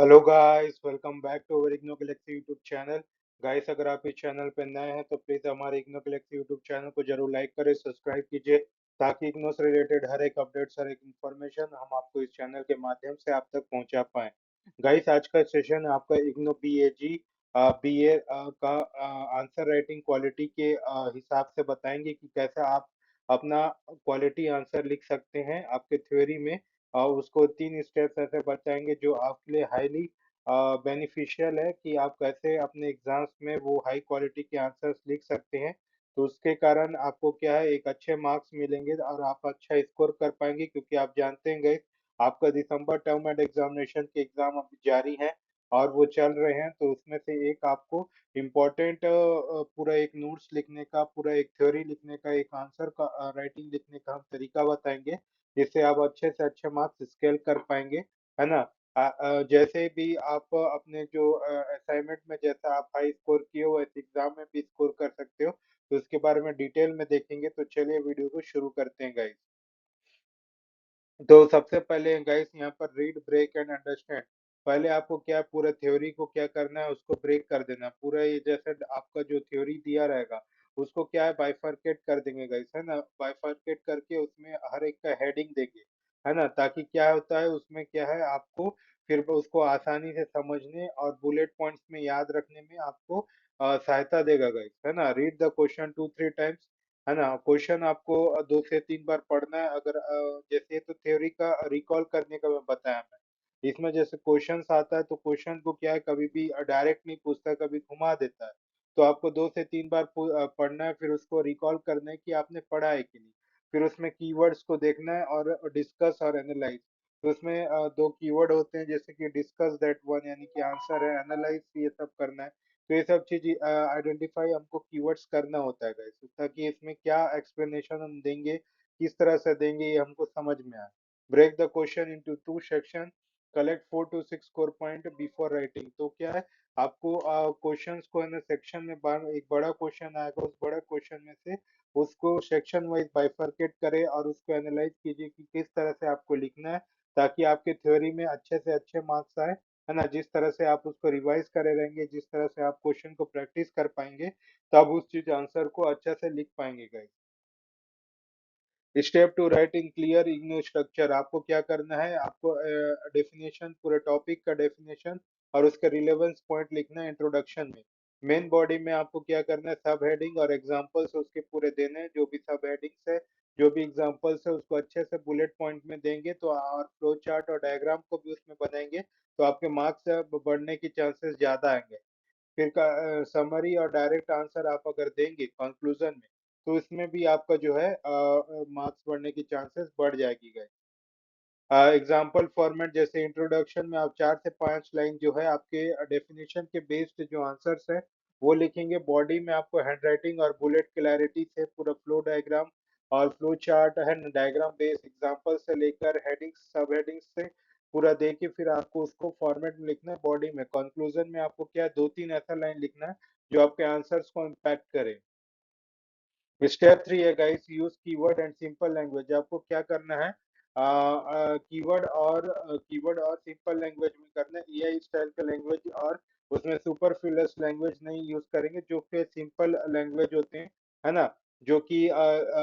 Hello guys, welcome back to our IGNOU galaxy YouTube channel. Guys, अगर आप इस channel पर नए हैं तो प्लीज हमारे इग्नो गैलेक्सी यूट्यूब चैनल को जरूर लाइक करें, सब्सक्राइब कीजिए, ताकि इग्नो से रिलेटेड हर एक अपडेट्स, हर एक इंफॉर्मेशन हम आपको इस चैनल के माध्यम से आप तक पहुंचा पाएं। गाइस, आज का सेशन है आपका इग्नो बीएजी बीए का आंसर राइटिंग क्वालिटी के हिसाब से बताएंगे कि कैसे आप अपना क्वालिटी आंसर लिख सकते हैं आपके थ्योरी में। और उसको 3 स्टेप्स ऐसे बताएंगे जो आपके लिए हाईली बेनिफिशियल है कि आप कैसे अपने एग्जाम्स में वो हाई क्वालिटी के आंसर्स लिख सकते हैं। तो उसके कारण आपको क्या है, एक अच्छे मार्क्स मिलेंगे और आप अच्छा स्कोर कर पाएंगे, क्योंकि आप जानते हैं आपका दिसंबर टर्म एंड एग्जामिनेशन के एग्जाम अभी जारी है और वो चल रहे हैं। तो उसमें से एक आपको इम्पोर्टेंट पूरा एक नोट्स लिखने का, पूरा एक थ्योरी लिखने का, एक आंसर का राइटिंग लिखने का हम तरीका बताएंगे, जिससे आप अच्छे से अच्छे मार्क्स स्केल कर पाएंगे, है ना। जैसे भी आप अपने जो असाइनमेंट में जैसा आप हाई स्कोर किए हो वैसे एग्जाम में भी स्कोर कर सकते हो। तो इसके बारे में डिटेल में देखेंगे, तो चलिए वीडियो को शुरू करते हैं गाइस। तो सबसे पहले गाइस यहाँ पर रीड, ब्रेक एंड अंडरस्टैंड। पहले आपको क्या पूरा थ्योरी को क्या करना है, उसको ब्रेक कर देना है। पूरा ये जैसे आपका जो थ्योरी दिया रहेगा उसको क्या है, बाइफरकेट कर देंगे गाइस, है ना। बाइफरकेट करके उसमें हर एक का हेडिंग देंगे, है ना, ताकि क्या होता है उसमें क्या है, आपको फिर उसको आसानी से समझने और बुलेट पॉइंट्स में याद रखने में आपको सहायता देगा गाइस, है ना। रीड द क्वेश्चन 2-3 टाइम्स, है ना। क्वेश्चन आपको 2 से 3 बार पढ़ना है। अगर जैसे तो थ्योरी का रिकॉल करने का मैं बताया मैं, इसमें जैसे क्वेश्चंस आता है तो क्वेश्चन को क्या है, कभी भी डायरेक्ट नहीं पूछता, कभी घुमा देता है। तो आपको 2 से 3 बार पढ़ना है, फिर उसको रिकॉल करना है कि आपने पढ़ा है कि नहीं। फिर उसमें कीवर्ड्स को देखना है और डिस्कस और एनालाइज। तो उसमें 2 कीवर्ड होते हैं, जैसे कि डिस्कस दैट वन यानी कि आंसर है, एनालाइज ये सब करना है। तो ये सब चीज आइडेंटिफाई हमको कीवर्ड्स करना होता है गाइस, ताकि इसमें क्या एक्सप्लेनेशन हम देंगे, किस तरह से देंगे, ये हमको समझ में आए। Break the question into 2 section, collect 4 to 6 score point before writing. तो क्या है, आपको क्वेश्चंस को है ना सेक्शन में एक बड़ा क्वेश्चन आएगा, उस बड़ा क्वेश्चन में से उसको सेक्शन वाइज बाइफरकेट करें और उसको एनालाइज कीजिए कि किस तरह से आपको लिखना है, ताकि आपके थ्योरी में अच्छे से अच्छे मार्क्स आए, है ना। जिस तरह से आप उसको रिवाइज करे रहेंगे, जिस तरह से आप क्वेश्चन को प्रैक्टिस कर पाएंगे, तब उस चीज आंसर को अच्छा से लिख पाएंगे guys. Step two write in clear IGNOU structure. आपको क्या करना है, आपको डेफिनेशन, पूरे टॉपिक का डेफिनेशन और उसके रिलेवेंस पॉइंट लिखना है इंट्रोडक्शन में। मेन बॉडी में आपको क्या करना है, सब हेडिंग और एग्जांपल्स उसके पूरे देने हैं। जो भी सब हेडिंग्स है, जो भी एग्जांपल्स है, उसको अच्छे से बुलेट पॉइंट में देंगे तो, और फ्लो चार्ट और डायग्राम को भी उसमें बनाएंगे, तो आपके मार्क्स बढ़ने की चांसेस ज्यादा आएंगे। फिर का समरी और डायरेक्ट आंसर आप अगर देंगे कंक्लूजन में, तो इसमें भी आपका जो है मार्क्स बढ़ने की चांसेस बढ़ जाएगी गाइस। एग्जाम्पल फॉर्मेट, जैसे इंट्रोडक्शन में आप 4 से 5 लाइन जो है आपके डेफिनेशन के बेस्ड जो आंसर्स है वो लिखेंगे। बॉडी में आपको हैंडराइटिंग और बुलेट क्लैरिटी से पूरा फ्लो डायग्राम और फ्लो चार्ट है, डायग्राम बेस्ड एग्जाम्पल से लेकर हेडिंग्स, सब हेडिंग्स से पूरा दे के फिर आपको उसको फॉर्मेट में लिखना है। बॉडी में कंक्लूजन में आपको क्या है, 2-3 ऐसा लाइन लिखना है जो आपके आंसर्स को इम्पैक्ट करे। स्टेप 3 है guys, use keyword and simple language. आपको क्या करना है, कीवर्ड और सिंपल लैंग्वेज में करना है। एआई स्टाइल का लैंग्वेज और उसमें सुपरफ्लुअस लैंग्वेज नहीं यूज करेंगे, जो कि सिंपल लैंग्वेज होते हैं, है ना। जो कि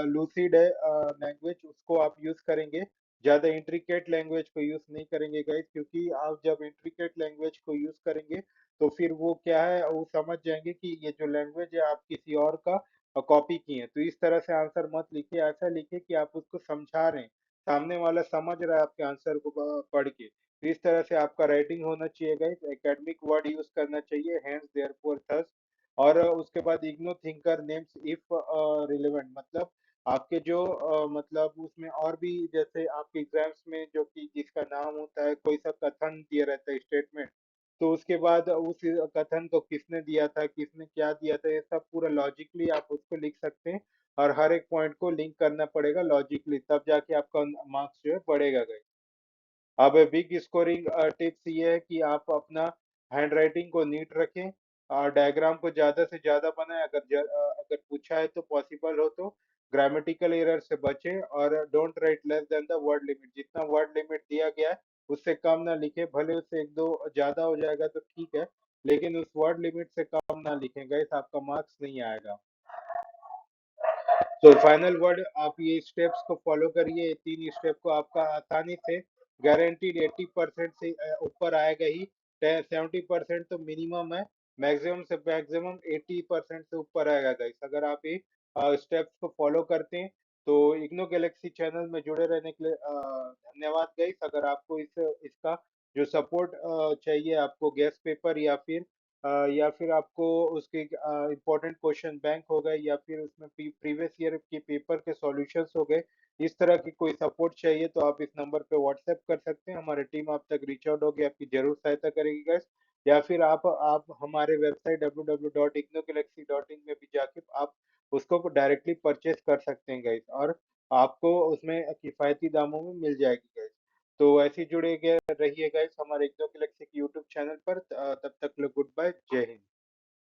लूसिड है लैंग्वेज, उसको आप यूज करेंगे। ज्यादा इंट्रिकेट लैंग्वेज को यूज नहीं करेंगे गाइस, क्योंकि आप जब इंट्रिकेट लैंग्वेज को यूज करेंगे तो फिर वो क्या है, वो समझ जाएंगे कि ये जो लैंग्वेज है आप किसी और का कॉपी किए। तो इस तरह से आंसर मत लिखिए, ऐसा लिखिए कि आप उसको समझा रहे हैं, सामने वाला समझ रहा है आपके आंसर को पढ़ के। तो इस तरह से आपका राइटिंग होना चाहिए गाइस। एकेडमिक वर्ड यूज करना चाहिए, हेंस देयरफॉर थस। और उसके बाद IGNOU thinker names if relevant, मतलब आपके जो मतलब उसमें और भी, जैसे आपके एग्जाम्स में जो कि जिसका नाम होता है, कोई सा कथन दिया रहता है, स्टेटमेंट, तो उसके बाद उस कथन को किसने दिया था, किसने क्या दिया था, ये सब पूरा लॉजिकली आप उसको लिख सकते हैं। और हर एक पॉइंट को लिंक करना पड़ेगा लॉजिकली, तब जाके आपका मार्क्स जो है बढ़ेगा गई। अब बिग स्कोरिंग टिप्स ये है कि आप अपना हैंड राइटिंग को नीट रखें और डायग्राम को ज्यादा से ज्यादा बनाएं। अगर पूछा है तो पॉसिबल हो तो ग्रामेटिकल एरर से बचें, और don't write less than the word limit. जितना वर्ड लिमिट दिया गया है उससे कम ना लिखें, भले उससे 1-2 ज़्यादा हो जाएगा तो ठीक है, लेकिन उस वर्ड लिमिट से कम ना लिखें गाइस, आपका मार्क्स नहीं आएगा। तो फाइनल वर्ड, आप ये स्टेप्स को फॉलो करिए, ये 3 स्टेप को आपका आसानी से गारंटीड 80% से ऊपर आएगा ही। 70% तो मिनिमम है, मैक्सिमम से मैक्सिमम 80% से ऊपर आएगा गाइस, अगर आप ये स्टेप्स को फॉलो करते हैं। तो इग्नो गैलेक्सी चैनल में जुड़े रहने के लिए धन्यवाद गाइस। अगर आपको इस इसका जो सपोर्ट चाहिए, आपको गेस्ट पेपर या फिर आपको उसके इम्पोर्टेंट क्वेश्चन बैंक हो गए, या फिर उसमें प्रीवियस ईयर के पेपर के सॉल्यूशंस हो गए, इस तरह की कोई सपोर्ट चाहिए तो आप इस नंबर पे व्हाट्सएप कर सकते हैं, हमारी टीम आप तक रीच आउट होगी, आपकी जरूर सहायता करेगी गाइस। या फिर आप हमारे वेबसाइट www.ignogalaxy.in में भी जाके आप उसको डायरेक्टली परचेज कर सकते हैं गाइस, और आपको उसमें किफायती दामों में मिल जाएगी गाइस। तो ऐसे ही जुड़े रहिए गाइस हमारे इग्नो गैलेक्सी के यूट्यूब चैनल पर। तब तक के लिए गुड बाय, जय हिंद।